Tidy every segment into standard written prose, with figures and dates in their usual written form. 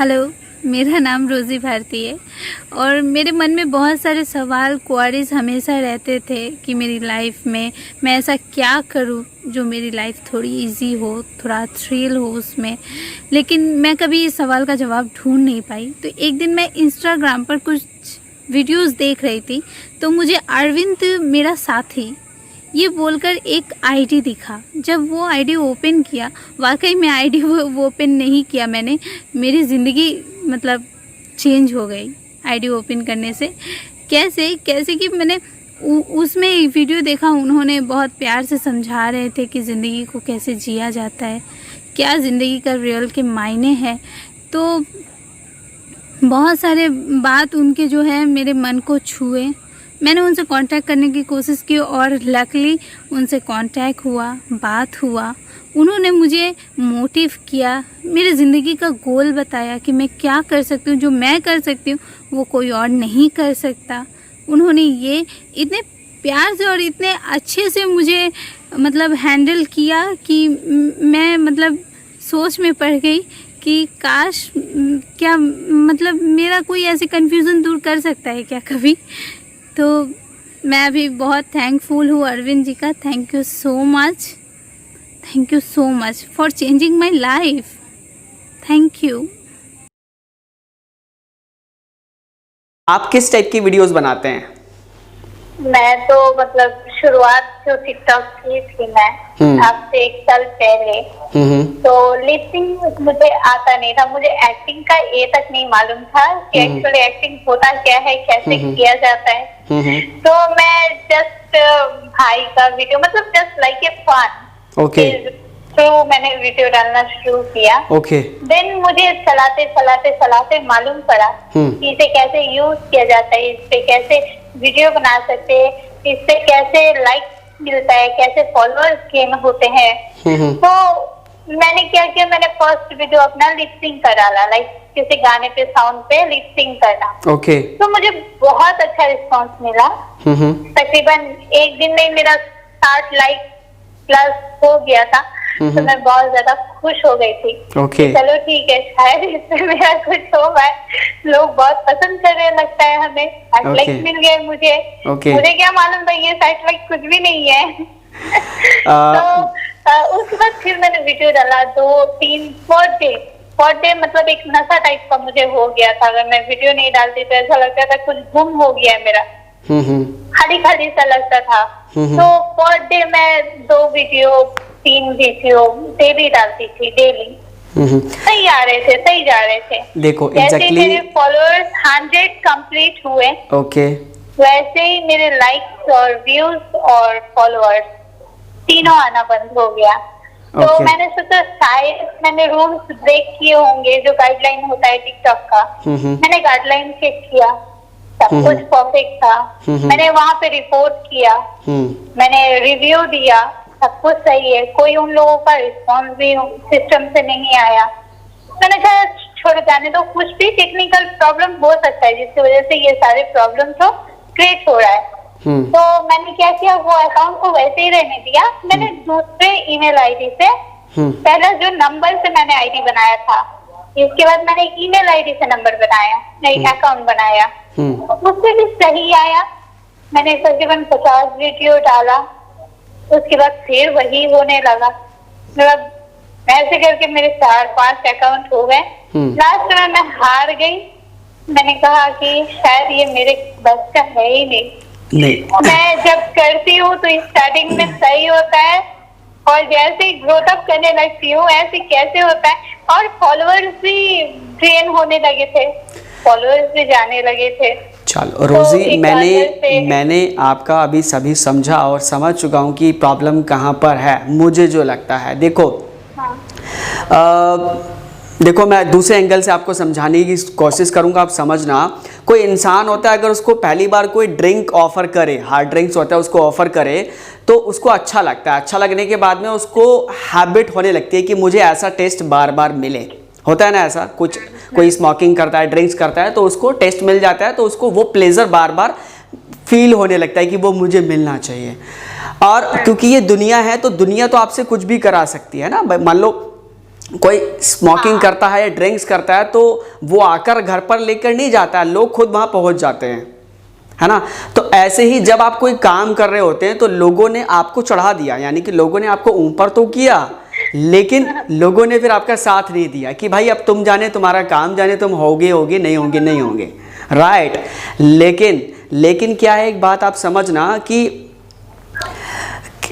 Hello, मेरा नाम रोज़ी भारती है और मेरे मन में बहुत सारे सवाल क्वारीज हमेशा रहते थे कि मेरी लाइफ में मैं ऐसा क्या करूं जो मेरी लाइफ थोड़ी इजी हो, थोड़ा थ्रिल हो उसमें। लेकिन मैं कभी इस सवाल का जवाब ढूंढ नहीं पाई। तो एक दिन मैं इंस्टाग्राम पर कुछ वीडियोस देख रही थी, तो मुझे अरविंद मेरा साथी ये बोलकर एक आईडी दिखा। जब वो आईडी ओपन किया, वाकई में आईडी वो ओपन नहीं किया मैंने, मेरी ज़िंदगी मतलब चेंज हो गई आईडी ओपन करने से। कैसे कैसे कि मैंने उसमें एक वीडियो देखा, उन्होंने बहुत प्यार से समझा रहे थे कि ज़िंदगी को कैसे जिया जाता है, क्या ज़िंदगी का रियल के मायने हैं। तो बहुत सारे बात उनके जो है मेरे मन को छुए। मैंने उनसे कांटेक्ट करने की कोशिश की और लकीली उनसे कांटेक्ट हुआ, बात हुआ। उन्होंने मुझे मोटिव किया, मेरी ज़िंदगी का गोल बताया कि मैं क्या कर सकती हूँ, जो मैं कर सकती हूँ वो कोई और नहीं कर सकता। उन्होंने ये इतने प्यार से और इतने अच्छे से मुझे मतलब हैंडल किया कि मैं मतलब सोच में पड़ गई कि काश क्या मतलब मेरा कोई ऐसे कन्फ्यूज़न दूर कर सकता है क्या कभी। तो मैं अभी बहुत थैंकफुल हूँ अरविंद जी का। Thank you so much for changing my life. Thank you. आप किस टाइप की वीडियोस बनाते हैं? मैं तो मतलब शुरुआत जो टिकटॉक की थी मैं अब से 1 साल पहले, तो लिपसिंग मुझे आता नहीं था। मुझे एक्टिंग का ये तक नहीं मालूम था कि एक्चुअली एक्टिंग होता क्या है, कैसे किया जाता है। तो मैं जस्ट भाई का वीडियो मतलब जस्ट लाइक ए फन तो मैंने वीडियो डालना शुरू किया। देन मुझे चलाते मालूम पड़ा कि इसे कैसे यूज किया जाता है, इस पे कैसे वीडियो बना सकते हैं, इससे कैसे लाइक मिलता है, कैसे फॉलोअर्स गेन होते हैं। तो मैंने क्या किया, मैंने फर्स्ट वीडियो अपना लिपसिंग का डाला, लाइक किसी गाने पे साउंड पे लिपसिंग करना। तो मुझे बहुत अच्छा रिस्पांस मिला। तकरीबन एक दिन में मेरा 60 लाइक प्लस हो गया था। तो मैं बहुत ज्यादा खुश हो गई थी। चलो ठीक है, शायद इससे मेरा कुछ हो पाए, लोग बहुत पसंद करने लगता है हमें। 60 लाइक मिल गए मुझे। मुझे क्या मालूम था ये 60 लाइक कुछ भी नहीं है। तो उसके बाद फिर मैंने वीडियो डाला 2-3 पर डे मतलब एक नशा टाइप का मुझे हो गया था। अगर मैं वीडियो नहीं डालती तो ऐसा लगता था कुछ गुम हो गया है मेरा, खाली सा लगता था। तो पर डे मैं 2 वीडियो 3 वीडियो डेली डालती थी, डेली। सही आ रहे थे, सही जा रहे थे। देखो जैसे मेरे फॉलोअर्स 100 कंप्लीट हुए, वैसे ही मेरे लाइक्स और व्यूज और फॉलोअर्स तीनों आना बंद हो गया। तो मैंने सोचा शायद मैंने रूल्स ब्रेक किए होंगे, जो गाइडलाइन होता है टिकटॉक का। मैंने गाइडलाइन चेक किया, सब कुछ परफेक्ट था। मैंने वहाँ पे रिपोर्ट किया, मैंने रिव्यू दिया, सब कुछ सही है। कोई उन लोगों का रिस्पॉन्स भी सिस्टम से नहीं आया। मैंने कहा छोड़ जाने दो, कुछ भी टेक्निकल प्रॉब्लम हो सकता है जिसकी वजह से ये सारे प्रॉब्लम तो क्रिएट हो रहा है। तो मैंने क्या किया, वो अकाउंट को वैसे ही रहने दिया। मैंने दूसरे ईमेल आईडी से, पहला जो नंबर से मैंने आईडी बनाया था, इसके बाद मैंने ईमेल आईडी से नंबर बनाया, एक अकाउंट बनाया, उससे भी सही आया। मैंने तकरीबन 50 वीडियो डाला, उसके बाद फिर वही होने लगा। मतलब ऐसे करके मेरे 4-5 अकाउंट हो गए। लास्ट में मैं हार गई। मैंने कहा कि शायद ये मेरे बस का है ही नहीं। मैं जब करती हूँ तो स्टार्टिंग में सही होता है और जैसे ही ग्रोथ अप करने लगती हूँ ऐसे कैसे होता है। और फॉलोअर्स भी ट्रेन होने लगे थे, फॉलोअर्स भी जाने लगे थे। चलो रोजी, मैंने आपका अभी सभी समझा और समझ चुका हूँ कि प्रॉब्लम कहाँ पर है। मुझे जो लगता है, देखो मैं दूसरे एंगल से आपको समझाने की कोशिश करूंगा, आप समझना। कोई इंसान होता है, अगर उसको पहली बार कोई ड्रिंक ऑफर करे, हार्ड ड्रिंक्स होता है, उसको ऑफर करे तो उसको अच्छा लगता है। अच्छा लगने के बाद में उसको हैबिट होने लगती है कि मुझे ऐसा टेस्ट बार बार मिले। होता है ना ऐसा, कुछ कोई स्मोकिंग करता है, ड्रिंक्स करता है, तो उसको टेस्ट मिल जाता है, तो उसको वो प्लेजर बार बार फील होने लगता है कि वो मुझे मिलना चाहिए। और क्योंकि ये दुनिया है, तो दुनिया तो आपसे कुछ भी करा सकती है ना। मान लो कोई स्मोकिंग करता है या ड्रिंक्स करता है तो वो आकर घर पर लेकर नहीं जाता है, लोग खुद वहाँ पहुँच जाते हैं, है ना। तो ऐसे ही जब आप कोई काम कर रहे होते हैं तो लोगों ने आपको चढ़ा दिया, यानी कि लोगों ने आपको ऊपर तो किया लेकिन लोगों ने फिर आपका साथ नहीं दिया कि भाई अब तुम जाने, तुम्हारा काम जाने, तुम होगे नहीं होंगे, राइट। लेकिन क्या है, एक बात आप समझना कि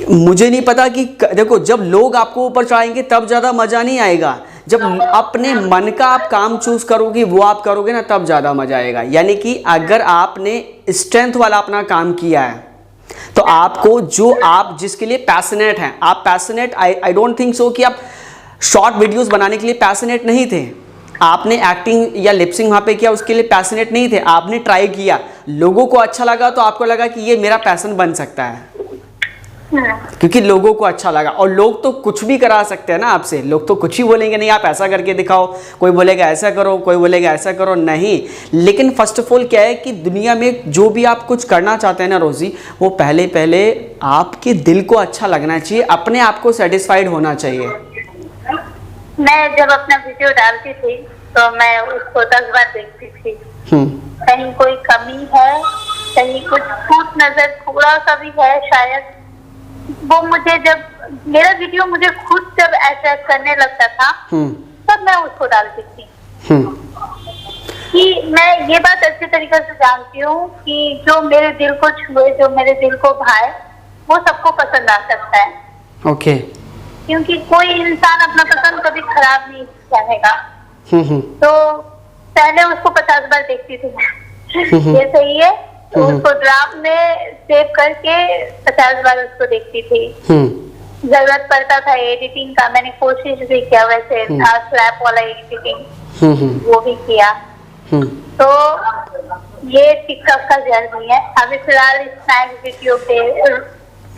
मुझे नहीं पता कि देखो, जब लोग आपको ऊपर चढ़ाएंगे तब ज़्यादा मज़ा नहीं आएगा, जब अपने मन का आप काम चूज करोगे वो आप करोगे ना, तब ज़्यादा मज़ा आएगा। यानी कि अगर आपने स्ट्रेंथ वाला अपना काम किया है तो आपको जो आप जिसके लिए पैशनेट हैं, आप passionate, I don't think so कि आप शॉर्ट वीडियोस बनाने के लिए पैशनेट नहीं थे, आपने एक्टिंग या लिपसिंग वहाँ पे किया उसके लिए पैशनेट नहीं थे, आपने ट्राई किया, लोगों को अच्छा लगा तो आपको लगा कि ये मेरा पैशन बन सकता है, क्योंकि लोगों को अच्छा लगा। और लोग तो कुछ भी करा सकते हैं ना आपसे, लोग तो कुछ ही बोलेंगे नहीं आप ऐसा करके दिखाओ, कोई बोलेगा ऐसा करो, कोई बोलेगा ऐसा करो, नहीं। लेकिन फर्स्ट ऑफ ऑल क्या है कि दुनिया में जो भी आप कुछ करना चाहते हैं ना रोजी, वो पहले आपके दिल को अच्छा लगना चाहिए, अपने आप को सेटिस्फाइड होना चाहिए। मैं जब अपना वीडियो डालती थी तो मैं उसको 10 बार देखती थी, कहीं कोई कमी है, कहीं कुछ छूट नजर थोड़ा सा भी है शायद, वो मुझे जब मेरा वीडियो मुझे खुद जब अट्रैक्ट करने लगता था तब मैं उसको डालती थी। कि मैं ये बात अच्छे तरीके से जानती हूँ कि जो मेरे दिल को छुए, जो मेरे दिल को भाए, वो सबको पसंद आ सकता है। ओके। क्योंकि कोई इंसान अपना पसंद कभी खराब नहीं चाहेगा। तो पहले उसको 50 बार देखती थी ये सही है, तो उसको ड्राफ्ट में सेव करके 50 बार उसको देखती थी। जरूरत पड़ता था एडिटिंग का, मैंने कोशिश भी किया, वैसे था स्लैप वाला एडिटिंग, वो भी किया। तो ये टिकटॉक का जर्नी है। अभी फिलहाल स्नैक वीडियो पे,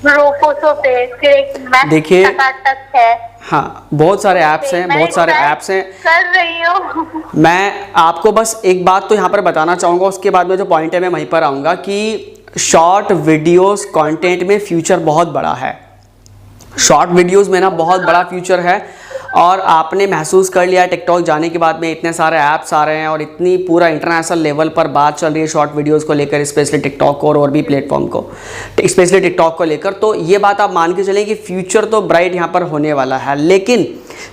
रोपोसो पे, फिर एक देखिए है। हाँ, बहुत सारे ऐप्स हैं, बहुत सारे ऐप्स हैं, कर रही हूँ। मैं आपको बस एक बात तो यहाँ पर बताना चाहूँगा, उसके बाद में जो पॉइंट है मैं वहीं पर आऊँगा कि शॉर्ट वीडियोस कंटेंट में फ्यूचर बहुत बड़ा है। शॉर्ट वीडियोस में ना बहुत बड़ा फ्यूचर है, और आपने महसूस कर लिया टिकटॉक जाने के बाद में इतने सारे ऐप्स आ रहे हैं और इतनी पूरा इंटरनेशनल लेवल पर बात चल रही है शॉर्ट वीडियोस को लेकर, स्पेशली टिकटॉक को और भी प्लेटफॉर्म को, स्पेशली टिकटॉक को लेकर। तो ये बात आप मान के चलें कि फ्यूचर तो ब्राइट यहाँ पर होने वाला है, लेकिन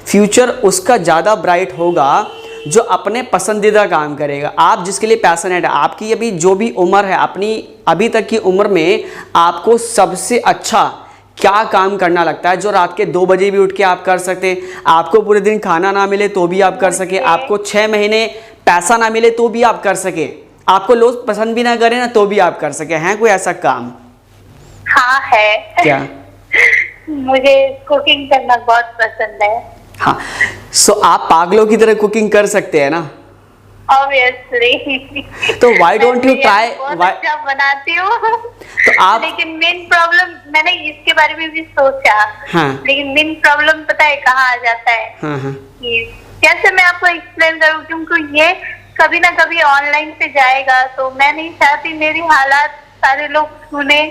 फ्यूचर उसका ज़्यादा ब्राइट होगा जो अपने पसंदीदा काम करेगा, आप जिसके लिए पैशनेट है। आपकी अभी जो भी उम्र है, अपनी अभी तक की उम्र में आपको सबसे अच्छा क्या काम करना लगता है, जो रात के 2 बजे भी उठ के आप कर सकते, आपको पूरे दिन खाना ना मिले तो भी आप कर सके, आपको 6 महीने पैसा ना मिले तो भी आप कर सके, आपको लोग पसंद भी ना करें ना तो भी आप कर सके। हैं कोई ऐसा काम? हाँ है। क्या? मुझे कुकिंग करना बहुत पसंद है। हाँ, सो आप पागलों की तरह कुकिंग कर सकते हैं ना? Obviously। तो व्हाई डोंट यू ट्राई? अच्छा बनाती हूँ तो आप, लेकिन मेन प्रॉब्लम, मैंने इसके बारे में भी सोचा, हाँ, लेकिन मेन प्रॉब्लम पता है कहाँ आ जाता है? हाँ, कि कैसे मैं आपको एक्सप्लेन करूँ, क्योंकि ये कभी ना कभी ऑनलाइन पे जाएगा, तो मैं नहीं चाहती मेरी हालात सारे लोग सुने,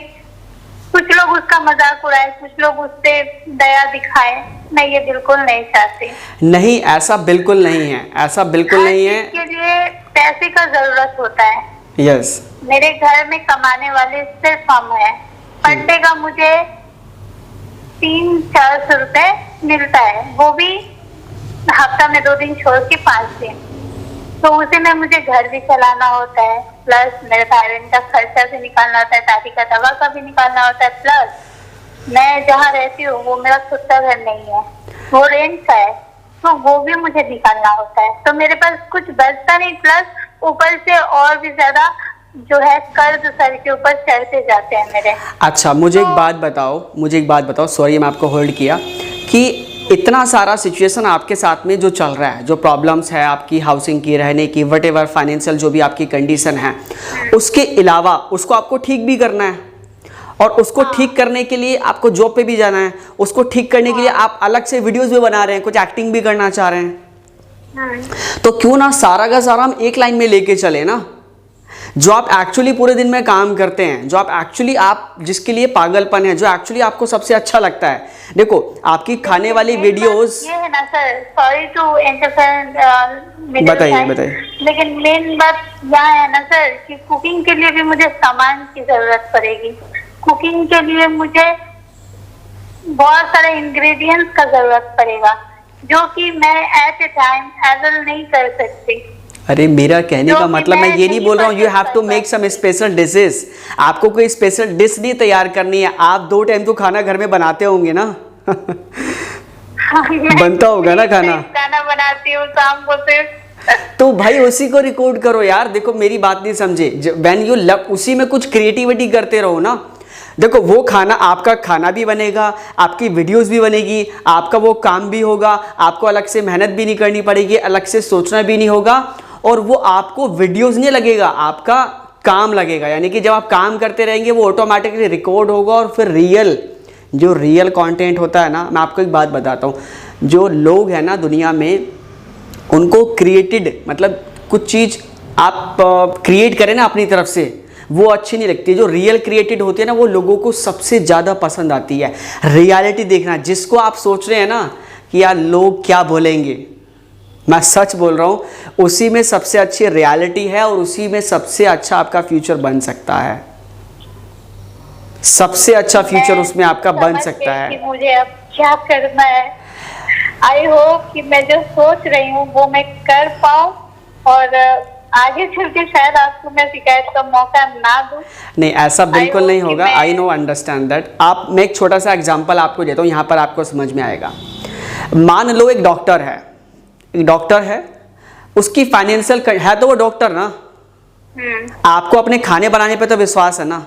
कुछ लोग उसका मजाक उड़ाए, कुछ लोग उस पे दया दिखाए। मैं ये बिल्कुल नहीं चाहती। नहीं, ऐसा बिल्कुल नहीं है, ऐसा बिल्कुल नहीं है। इसके लिए पैसे का जरूरत होता है। यस। मेरे घर में कमाने वाले सिर्फ हम हैं। पर डे का मुझे 300-400 रुपए मिलता है, वो भी हफ्ता में 2 दिन छोड़ के 5 दिन। तो उसी में मुझे घर भी चलाना होता है, प्लस मेरे पेरेंट्स का खर्चा भी निकालना होता है, दादी का दवा का भी निकालना होता है, प्लस मैं जहाँ रहती हूँ वो मेरा खुद का घर नहीं है, वो रेंट का है, तो वो भी मुझे निकालना होता है। तो मेरे पास कुछ बचता नहीं, प्लस ऊपर से और भी ज्यादा जो है कर्ज सर के ऊपर चढ़ते जाते हैं मेरे। अच्छा, मुझे एक बात बताओ, सॉरी मैं आपको होल्ड किया, कि इतना सारा सिचुएशन आपके साथ में जो चल रहा है, जो प्रॉब्लम्स है आपकी हाउसिंग की, रहने की, वटेवर फाइनेंशियल जो भी आपकी कंडीशन है, उसके अलावा उसको आपको ठीक भी करना है, और उसको ठीक करने के लिए आपको जॉब पे भी जाना है, उसको ठीक करने के लिए आप अलग से वीडियोस भी बना रहे हैं, कुछ एक्टिंग भी करना चाह रहे हैं, तो क्यों ना सारा का सारा हम एक लाइन में लेके चले ना। जो आप एक्चुअली पूरे दिन में काम करते हैं, जो आप एक्चुअली आप जिसके लिए पागलपन है, जो एक्चुअली आपको सबसे अच्छा लगता है। देखो आपकी खाने वाली वीडियोस, ये है ना सर, सॉरी टू इंटरफेयर, बताइए। लेकिन मेन बात यहाँ है ना सर कि कुकिंग के लिए भी मुझे सामान की जरूरत पड़ेगी। कुकिंग के लिए मुझे बहुत सारे इंग्रेडिएंट्स का जरूरत पड़ेगा, जो कि मैं एट ए टाइम हैंडल नहीं कर सकती। अरे मेरा कहने का मतलब मैं ये नहीं बोल रहा हूँ you have to make some special dishes. आपको कोई स्पेशल डिश नहीं तैयार करनी है, आप 2 टाइम तो खाना घर में बनाते होंगे ना। बनता होगा ना खाना बनाती हूँ शाम को सिर्फ। तो भाई उसी को रिकॉर्ड करो यार। देखो मेरी बात नहीं समझे, व्हेन यू लव, उसी में कुछ क्रिएटिविटी करते रहो ना। देखो वो खाना, आपका खाना भी बनेगा, आपकी वीडियोस भी बनेगी, आपका वो काम भी होगा, आपको अलग से मेहनत भी नहीं करनी पड़ेगी, अलग से सोचना भी नहीं होगा, और वो आपको वीडियोस नहीं लगेगा, आपका काम लगेगा। यानी कि जब आप काम करते रहेंगे वो ऑटोमेटिकली रिकॉर्ड होगा, और फिर जो रियल कंटेंट होता है ना, मैं आपको एक बात बताता हूँ, जो लोग हैं ना दुनिया में, उनको क्रिएटेड मतलब कुछ चीज़ आप क्रिएट करें ना अपनी तरफ से, वो अच्छी नहीं लगती। जो रियल क्रिएटेड होती है ना, वो लोगों को सबसे ज़्यादा पसंद आती है। रियलिटी देखना, जिसको आप सोच रहे हैं ना कि यार लोग क्या बोलेंगे, मैं सच बोल रहा हूँ, उसी में सबसे अच्छी रियलिटी है, और उसी में सबसे अच्छा आपका फ्यूचर बन सकता है। सबसे अच्छा फ्यूचर उसमें आपका बन सकता है। कि मुझे अब क्या करना है। आई होप कि मैं जो सोच रही हूँ वो मैं कर पाऊँ, और आगे चल के शायद आपको मैं शिकायत का मौका ना दूं। नहीं, ऐसा बिल्कुल नहीं होगा। I know, understand that. आप, मैं एक छोटा सा एग्जांपल आपको देता हूँ, यहाँ पर आपको समझ में आएगा। मान लो एक डॉक्टर है, उसकी फाइनेंशियल है, तो वो डॉक्टर ना, आपको अपने खाने बनाने पे तो विश्वास है ना,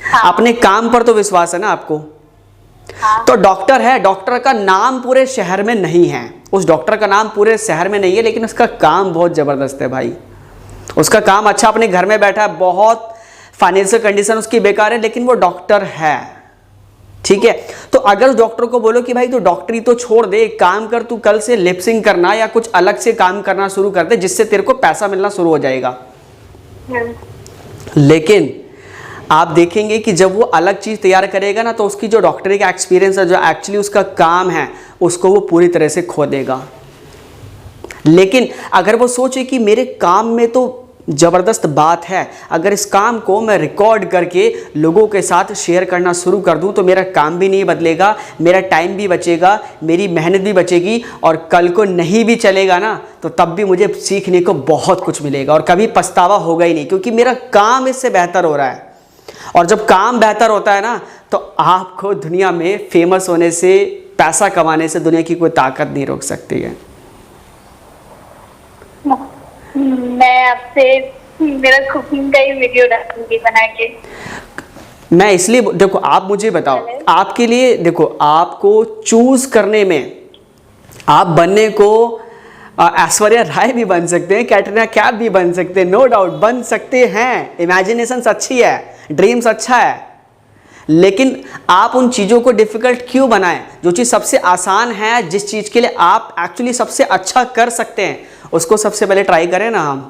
हाँ। अपने काम पर तो विश्वास है ना आपको। हाँ। तो डॉक्टर है, डॉक्टर का नाम पूरे शहर में नहीं है, उस डॉक्टर का नाम पूरे शहर में नहीं है, लेकिन उसका काम बहुत ज़बरदस्त है भाई। उसका काम अच्छा, अपने घर में बैठा है, बहुत फाइनेंशियल कंडीशन उसकी बेकार है, लेकिन वो डॉक्टर है। ठीक है, तो अगर उस डॉक्टर को बोलो कि भाई तू डॉक्टरी तो छोड़ दे, एक काम कर, तू कल से लिपसिंग करना या कुछ अलग से काम करना शुरू कर दे, जिससे तेरे को पैसा मिलना शुरू हो जाएगा। लेकिन आप देखेंगे कि जब वो अलग चीज़ तैयार करेगा ना, तो उसकी जो डॉक्टरी का एक्सपीरियंस है, जो एक्चुअली उसका काम है, उसको वो पूरी तरह से खो देगा। लेकिन अगर वो सोचे कि मेरे काम में तो ज़बरदस्त बात है, अगर इस काम को मैं रिकॉर्ड करके लोगों के साथ शेयर करना शुरू कर दूं, तो मेरा काम भी नहीं बदलेगा, मेरा टाइम भी बचेगा, मेरी मेहनत भी बचेगी, और कल को नहीं भी चलेगा ना, तो तब भी मुझे सीखने को बहुत कुछ मिलेगा, और कभी पछतावा होगा ही नहीं, क्योंकि मेरा काम इससे बेहतर हो रहा है। और जब काम बेहतर होता है ना, तो आपको दुनिया में फेमस होने से, पैसा कमाने से दुनिया की कोई ताकत नहीं रोक सकती है। मैं आपसे मेरा कुकिंग का ही वीडियो डालूंगी बना के। मैं इसलिए, देखो आप मुझे बताओ, आपके लिए, देखो आपको चूज करने में, आप बनने को ऐश्वर्या राय भी बन सकते हैं, कैटरीना कैफ भी बन सकते हैं, नो डाउट बन सकते हैं। इमेजिनेशन अच्छी है, ड्रीम्स अच्छा है, लेकिन आप उन चीज़ों को डिफिकल्ट क्यों बनाएं? जो चीज़ सबसे आसान है, जिस चीज़ के लिए आप एक्चुअली सबसे अच्छा कर सकते हैं, उसको सबसे पहले ट्राई करें ना हम,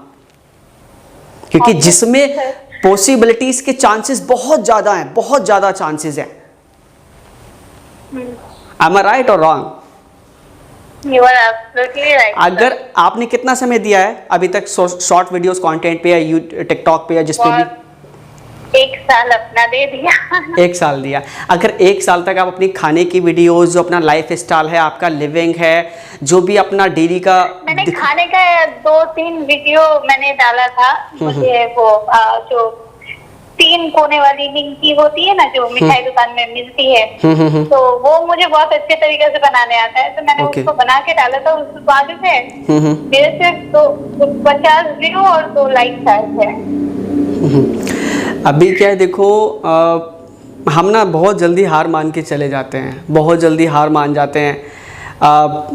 क्योंकि जिसमें पॉसिबिलिटीज के चांसेस बहुत ज़्यादा हैं, बहुत ज़्यादा चांसेस हैं। Am I right or wrong? You are absolutely right. अगर आपने कितना समय दिया है अभी तक शॉर्ट वीडियोस कंटेंट पे, या टिकटॉक पे, या जिस पे भी? 1 साल अपना दे दिया। 1 साल दिया। अगर 1 साल तक आप अपनी खाने की वीडियोस, जो अपना लाइफ स्टाइल है, आपका लिविंग है, जो भी अपना डेली का, मैंने खाने का 2-3 वीडियो मैंने डाला था। मुझे वो जो 3 कोने वाली निमकी होती है ना, जो मिठाई दुकान में मिलती है, तो वो मुझे बहुत अच्छे तरीके से बनाने आता है, तो मैंने उसको बना के डाला था। उस बाद से मेरे सिर्फ 50 व्यू और 2 लाइक्स आए थे। अभी क्या है, देखो हम ना बहुत जल्दी हार मान के चले जाते हैं, बहुत जल्दी हार मान जाते हैं।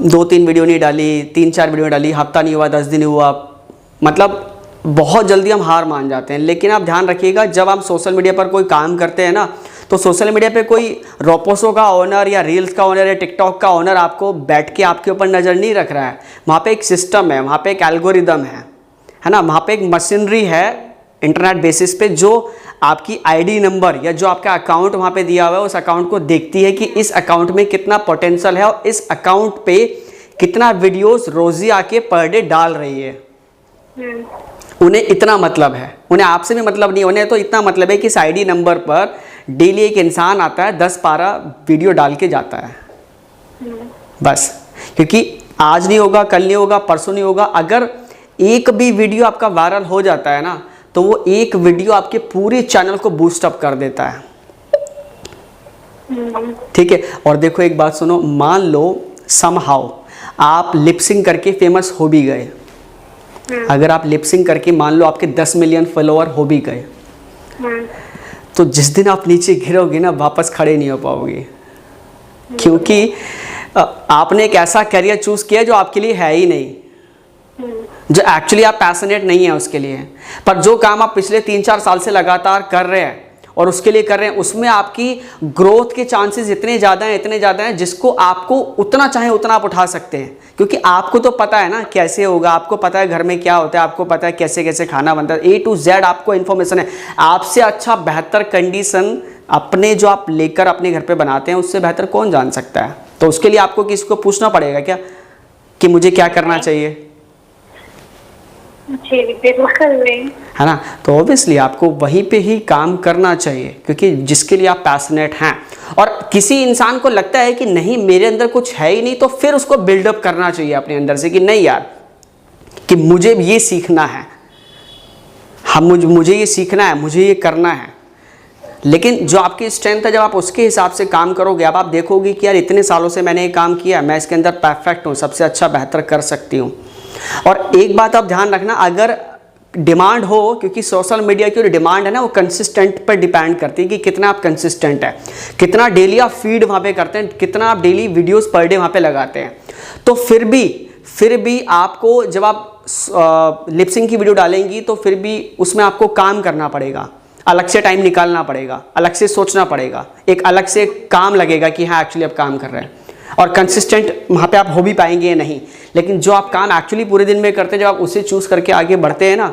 2-3 वीडियो नहीं डाली, 3-4 वीडियो डाली, हफ्ता नहीं हुआ, 10 दिन हुआ, मतलब बहुत जल्दी हम हार मान जाते हैं। लेकिन आप ध्यान रखिएगा, जब हम सोशल मीडिया पर कोई काम करते हैं ना, तो सोशल मीडिया पे कोई रोपोसो का ओनर या रील्स का ओनर या टिकटॉक का ओनर आपको बैठ के आपके ऊपर नज़र नहीं रख रहा है। वहाँ पे एक सिस्टम है, वहाँ पे एक एल्गोरिदम है ना, वहाँ पे एक मशीनरी है इंटरनेट बेसिस पे जो आपकी आईडी नंबर या जो आपका अकाउंट वहाँ पे दिया हुआ है उस अकाउंट को देखती है कि इस अकाउंट में कितना पोटेंशियल है और इस अकाउंट पे कितना वीडियोस रोजी आके पर डे डाल रही है। उन्हें इतना मतलब है, उन्हें आपसे भी मतलब नहीं, उन्हें तो इतना मतलब है कि इस आईडी नंबर पर डेली एक इंसान आता है 10-12 वीडियो डाल के जाता है बस। क्योंकि आज नहीं होगा, कल नहीं होगा, परसों नहीं होगा, अगर एक भी वीडियो आपका वायरल हो जाता है ना तो वो एक वीडियो आपके पूरे चैनल को बूस्ट अप कर देता है। ठीक है। और देखो एक बात सुनो, मान लो समहाउ आप लिपसिंग करके फेमस हो भी गए, अगर आप लिपसिंग करके मान लो आपके 10 मिलियन फॉलोअर हो भी गए, तो जिस दिन आप नीचे गिरोगे ना वापस खड़े नहीं हो पाओगे, क्योंकि आपने एक ऐसा करियर चूज किया जो आपके लिए है ही नहीं, जो एक्चुअली आप पैशनेट नहीं है उसके लिए। पर जो काम आप पिछले 3-4 साल से लगातार कर रहे हैं और उसके लिए कर रहे हैं, उसमें आपकी ग्रोथ के चांसेस इतने ज़्यादा हैं जिसको आपको उतना चाहे उतना आप उठा सकते हैं। क्योंकि आपको तो पता है ना कैसे होगा, आपको पता है घर में क्या होता है, आपको पता है कैसे कैसे खाना बनता है, A to Z आपको इन्फॉर्मेशन है। आपसे अच्छा बेहतर कंडीशन अपने जो आप लेकर अपने घर पे बनाते हैं उससे बेहतर कौन जान सकता है। तो उसके लिए आपको किसी को पूछना पड़ेगा क्या कि मुझे क्या करना चाहिए, है ना। तो ऑब्वियसली आपको वहीं पे ही काम करना चाहिए क्योंकि जिसके लिए आप पैशनेट हैं। और किसी इंसान को लगता है कि नहीं मेरे अंदर कुछ है ही नहीं, तो फिर उसको बिल्डअप करना चाहिए अपने अंदर से कि नहीं यार कि मुझे ये सीखना है, मुझे ये सीखना है, मुझे ये करना है। लेकिन जो आपकी स्ट्रेंथ है जब आप उसके हिसाब से काम करोगे, अब आप देखोगे कि यार इतने सालों से मैंने ये काम किया, मैं इसके अंदर परफेक्ट हूँ, सबसे अच्छा बेहतर कर सकती हूँ। और एक बात आप ध्यान रखना, अगर डिमांड हो, क्योंकि सोशल मीडिया की जो डिमांड है ना वो कंसिस्टेंट पर डिपेंड करती है कि कितना आप कंसिस्टेंट है, कितना डेली आप फीड वहाँ पे करते हैं, कितना आप डेली वीडियोस पर डे वहाँ पे लगाते हैं। तो फिर भी आपको जब आप लिपसिंग की वीडियो डालेंगी तो फिर भी उसमें आपको काम करना पड़ेगा, अलग से टाइम निकालना पड़ेगा, अलग से सोचना पड़ेगा, एक अलग से काम लगेगा कि हाँ एक्चुअली आप काम कर रहे हैं। और कंसिस्टेंट वहाँ पे आप हो भी पाएंगे या नहीं, लेकिन जो आप काम एक्चुअली पूरे दिन में करते हैं, जब आप उसे चूज करके आगे बढ़ते हैं ना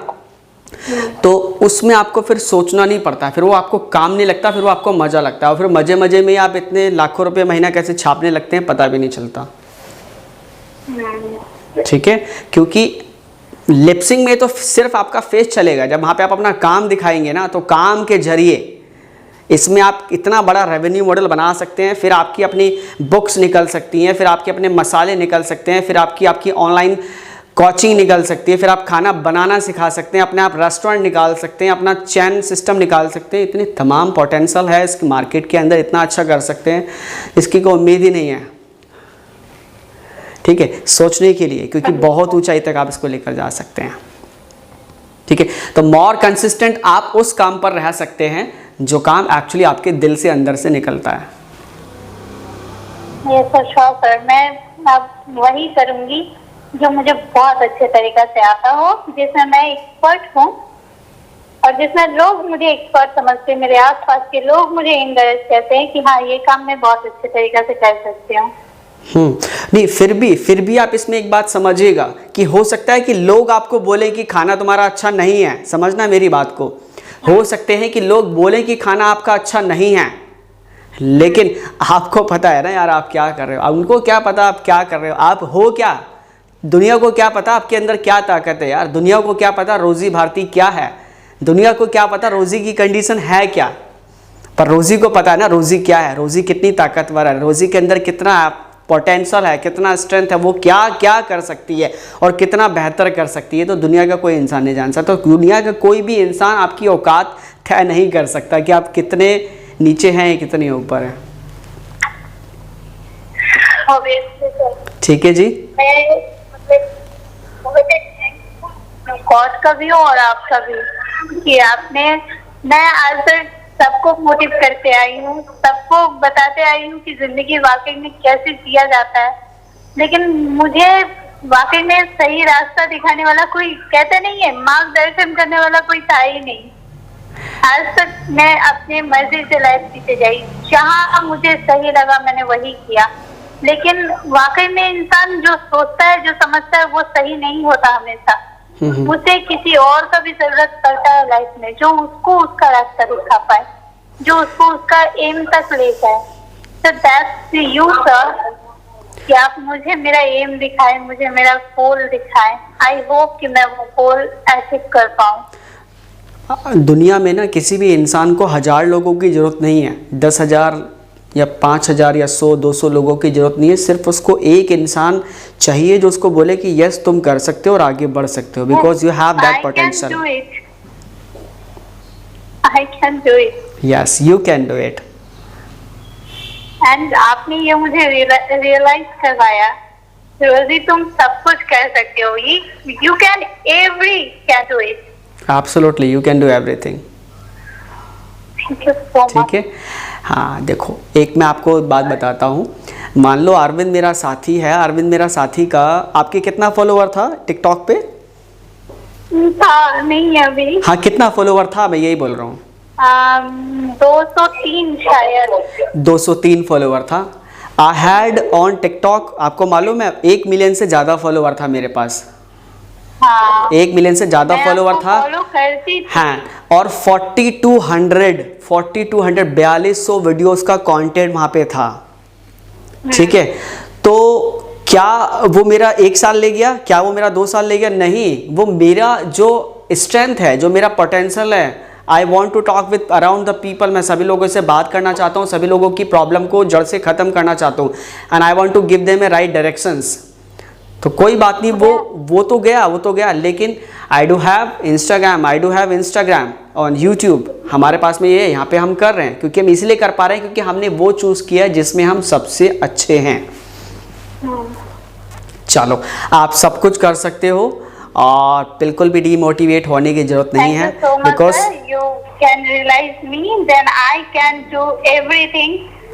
तो उसमें आपको फिर सोचना नहीं पड़ता, फिर वो आपको काम नहीं लगता, फिर वो आपको मज़ा लगता है। और फिर मजे मजे में आप इतने लाखों रुपए महीना कैसे छापने लगते हैं पता भी नहीं चलता। ठीक है। क्योंकि लिपसिंग में तो सिर्फ आपका फेस चलेगा, जब वहाँ पे आप अपना काम दिखाएंगे ना तो काम के जरिए इसमें आप इतना बड़ा रेवेन्यू मॉडल बना सकते हैं, फिर आपकी अपनी बुक्स निकल सकती हैं, फिर आपके अपने मसाले निकल सकते हैं, फिर आपकी ऑनलाइन कोचिंग निकल सकती है, फिर आप खाना बनाना सिखा सकते हैं, अपने आप रेस्टोरेंट निकाल सकते हैं, अपना चैन सिस्टम निकाल सकते हैं। इतनी तमाम पोटेंशियल है इस मार्केट के अंदर, इतना अच्छा कर सकते हैं, इसकी कोई उम्मीद ही नहीं है। ठीक है, सोचने के लिए, क्योंकि बहुत ऊंचाई तक आप इसको लेकर जा सकते हैं। ठीक है। तो मोर कंसिस्टेंट आप उस काम पर रह सकते हैं जो काम एक्चुअली आपके दिल से अंदर से निकलता है। ये तो सर मैं अब वही करूंगी जो मुझे बहुत अच्छे तरीका से आता हो, जिसमें मैं एक्सपर्ट हूँ और जिसमें लोग मुझे एक्सपर्ट समझते हैं, मेरे आसपास के लोग मुझे इंकरेज कहते हैं कि हाँ ये काम मैं बहुत अच्छे तरीका से कर सकती हूँ। नहीं, फिर भी आप इसमें एक बात समझिएगा कि हो सकता है कि लोग आपको बोले कि खाना तुम्हारा अच्छा नहीं है, समझना मेरी बात को। हो सकते हैं कि लोग बोले कि खाना आपका अच्छा नहीं है, लेकिन आपको पता है ना यार आप क्या कर रहे हो, उनको क्या पता आप क्या कर रहे हो, आप हो क्या, दुनिया को क्या पता आपके अंदर क्या ताकत है यार, दुनिया को क्या पता रोजी भारती क्या है, दुनिया को क्या पता रोजी की कंडीशन है क्या। पर रोजी को पता है ना रोजी क्या है, रोजी कितनी ताकतवर है, रोजी के अंदर कितना पोटेंशियल है, कितना स्ट्रेंथ है, वो क्या क्या कर सकती है और कितना बेहतर कर सकती है, तो दुनिया का कोई इंसान नहीं जान सकता। तो दुनिया का कोई भी इंसान आपकी औकात तय नहीं कर सकता कि आप कितने नीचे हैं कितने ऊपर हैं। ठीक है जी, कोच का भी हो और आपका भी कि आपने, मैं आज तक सबको मोटिव करते आई हूँ, सबको बताते आई हूँ कि जिंदगी वाकई में कैसे जिया जाता है, लेकिन मुझे वाकई में सही रास्ता दिखाने वाला कोई, कहते नहीं है मार्गदर्शन करने वाला कोई था ही नहीं। आज तक मैं अपने मर्जी से लाइफ जीते जाई, जहाँ मुझे सही लगा मैंने वही किया, लेकिन वाकई में इंसान जो सोचता है जो समझता है वो सही नहीं होता हमेशा। उसे किसी और का भी जरूरत पड़ता है लाइफ में, जो उसको उसका रास्ता दिखा पाए, जो उसको उसका एम तक ले जाए। तो दैट्स यू सर, कि आप मुझे मेरा एम दिखाए, मुझे मेरा गोल दिखाए। आई होप कि मैं वो गोल अचीव कर पाऊँ। दुनिया में ना किसी भी इंसान को 1000 लोगों की ज़रूरत नहीं है, 10,000 या 5,000 या 100-200 लोगों की ज़रूरत नहीं है। सिर्फ उसको एक इंसान चाहिए जो उसको बोले कि यस तुम कर सकते हो और आगे बढ़ सकते हो, because you have that potential. I can do it. Yes you can do it. And आपने ये मुझे रियलाइज करवाया, रोजी तुम सब कुछ कर सकते हो, you can can do it. Absolutely you can do everything. Thank you so much. ठीक है, हाँ देखो एक मैं आपको बात बताता हूँ। मान लो अरविंद मेरा साथी है, अरविंद मेरा साथी का आपके कितना फॉलोवर था टिकटॉक पे? था नहीं अभी। हाँ कितना फॉलोवर था, मैं यही बोल रहा हूँ। 203 शायद। 203 फॉलोवर था। आई हैड ऑन टिकटॉक, आपको मालूम है 1 मिलियन से ज़्यादा फॉलोवर था मेरे पास। हाँ, 1 मिलियन से ज़्यादा फॉलोवर था। फॉलो करती थी। हाँ, और 4200 वीडियोस का कंटेंट वहाँ पे था। ठीक है, तो क्या वो मेरा 1 साल ले गया? क्या वो मेरा 2 साल ले गया? नहीं, वो मेरा जो स्ट्रेंथ है, जो मेरा पोटेंशियल है, I want to talk with around the people. मैं सभी लोगों से बात करना चाहता हूँ, सभी लोगों की प्रॉब्लम को जड़ से ख़त्म करना चाहता हूँ, and I want to give them a right directions. तो कोई बात नहीं, वो तो गया, लेकिन I do have Instagram on YouTube. हमारे पास में ये है, यहाँ पे हम कर रहे हैं क्योंकि हम इसलिए कर पा रहे हैं क्योंकि हमने वो चूज़ किया जिसमें हम सबसे अच्छे हैं। चलो, आप सब कुछ कर सकते हो और बिल्कुल भी डीमोटिवेट होने की जरूरत नहीं है, because you can realise me, then I can do everything